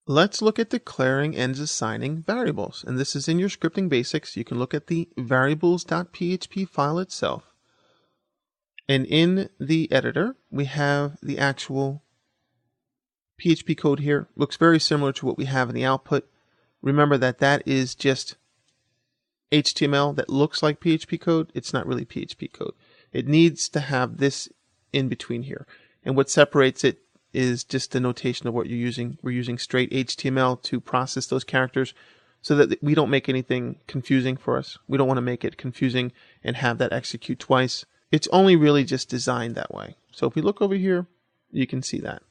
Let's look at declaring and assigning variables. And this is in your scripting basics. You can look at the variables.php file itself. And in the editor, we have the actual PHP code here. Looks very similar to what we have in the output. Remember that that is just HTML that looks like PHP code. It's not really PHP code. It needs to have this in between here. And what separates it is just the notation of what you're using. We're using straight HTML to process those characters so that we don't make anything confusing for us. We don't want to make it confusing and have that execute twice. It's only really just designed that way. So if we look over here, you can see that.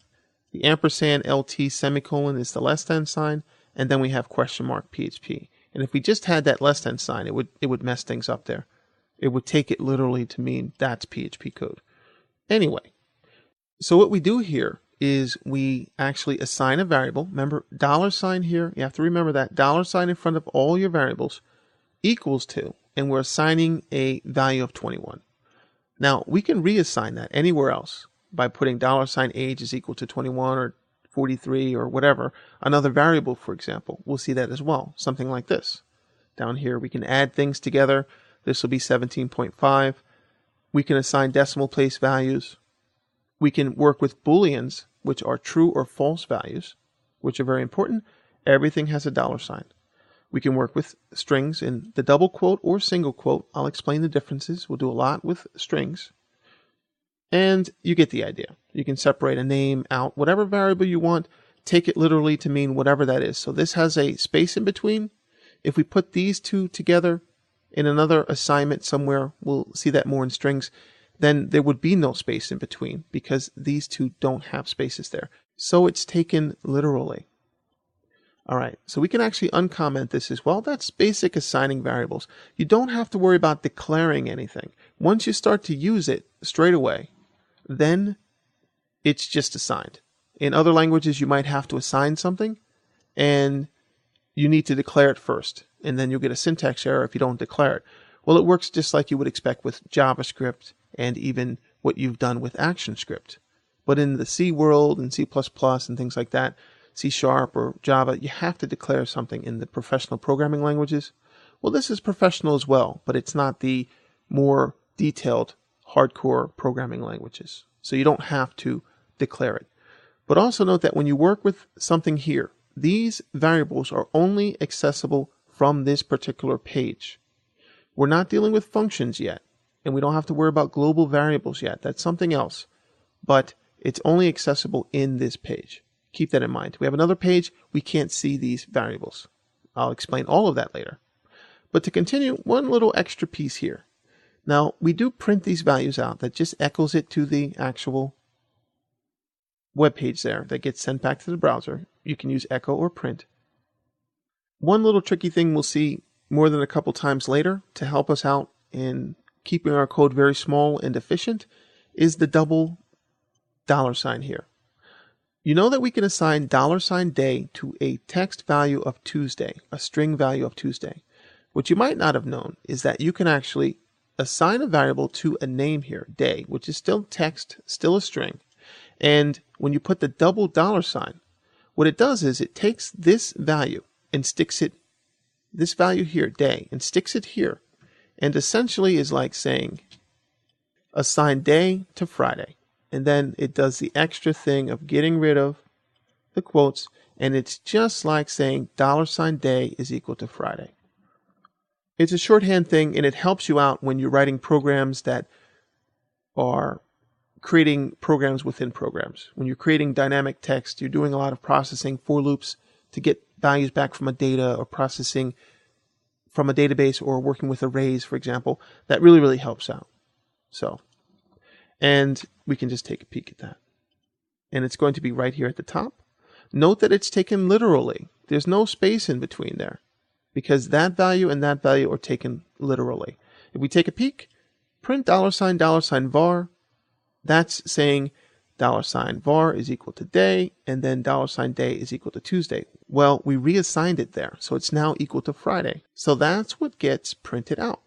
The ampersand LT semicolon is the less than sign, and then we have question mark PHP. And if we just had that less than sign, it would mess things up there. It would take it literally to mean that's PHP code. Anyway, so what we do here is we actually assign a variable. Remember, $sign here, you have to remember that $sign in front of all your variables equals to, and we're assigning a value of 21. Now, we can reassign that anywhere else by putting $sign age is equal to 21 or 43 or whatever, another variable, for example. We'll see that as well, something like this. Down here, we can add things together. This will be 17.5. We can assign decimal place values. We can work with Booleans, which are true or false values, which are very important. Everything has a $sign. We can work with strings in the double quote or single quote. I'll explain the differences. We'll do a lot with strings. And you get the idea. You can separate a name out, whatever variable you want, take it literally to mean whatever that is. So this has a space in between. If we put these two together in another assignment somewhere, we'll see that more in strings, then there would be no space in between because these two don't have spaces there. So it's taken literally. All right, so we can actually uncomment this as well. That's basic assigning variables. You don't have to worry about declaring anything. Once you start to use it straight away, then it's just assigned. In other languages, you might have to assign something, and you need to declare it first, and then you'll get a syntax error if you don't declare it. Well, it works just like you would expect with JavaScript and even what you've done with ActionScript. But in the C world and C++ and things like that, C# or Java, you have to declare something in the professional programming languages. Well, this is professional as well, but it's not the more detailed, hardcore programming languages. So you don't have to declare it. But also note that when you work with something here, these variables are only accessible from this particular page. We're not dealing with functions yet, and we don't have to worry about global variables yet. That's something else. But it's only accessible in this page. Keep that in mind. We have another page, we can't see these variables. I'll explain all of that later. But to continue, one little extra piece here. Now, we do print these values out. That just echoes it to the actual web page there that gets sent back to the browser. You can use echo or print. One little tricky thing we'll see more than a couple times later to help us out in keeping our code very small and efficient is the double $sign here. You know that we can assign $day to a text value of Tuesday, a string value of Tuesday. What you might not have known is that you can actually assign a variable to a name here, day, which is still text, still a string. And when you put the double $sign, what it does is it takes this value and sticks it, this value here, day, and sticks it here. And essentially is like saying assign day to Friday. And then it does the extra thing of getting rid of the quotes, and it's just like saying $day is equal to Friday. It's a shorthand thing, and it helps you out when you're writing programs that are creating programs within programs. When you're creating dynamic text, you're doing a lot of processing, for loops to get values back from a data, or processing from a database, or working with arrays, for example. That really, really helps out. And we can just take a peek at that. And it's going to be right here at the top. Note that it's taken literally. There's no space in between there, because that value and that value are taken literally. If we take a peek, print $$ var, that's saying $var is equal to day, and then $day is equal to Tuesday. Well, we reassigned it there, so it's now equal to Friday. So that's what gets printed out.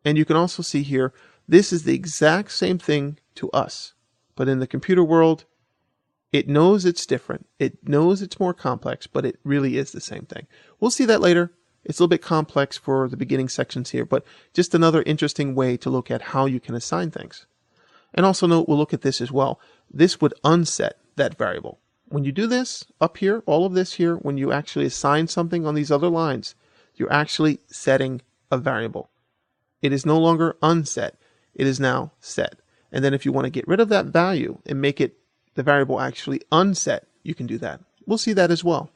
And you can also see here, this is the exact same thing to us. But in the computer world, It knows it's different. It knows it's more complex, but it really is the same thing. We'll see that later. It's a little bit complex for the beginning sections here, but just another interesting way to look at how you can assign things. And also note, we'll look at this as well. This would unset that variable. When you do this up here, all of this here, when you actually assign something on these other lines, you're actually setting a variable. It is no longer unset. It is now set. And then if you want to get rid of that value and make it the variable actually unset, you can do that. We'll see that as well.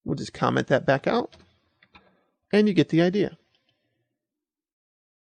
We'll just comment that back out, and you get the idea.